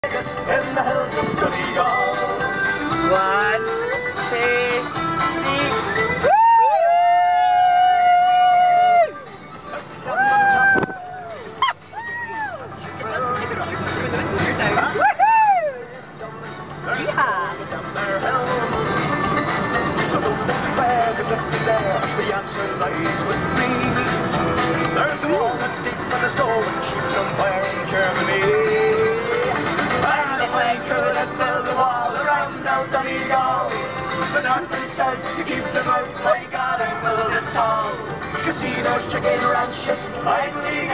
in the hills of Donegal. 1, 2, 3. So don't despair, 'cause if you're there, the answer lies with me. There's a wall that's deep in the snow and sheep somewhere in Germany. And if I could have built a wall around old Donegal, the north and south to keep them out, my God, I'd build it tall. Casinos, chicken ranches, I'd legal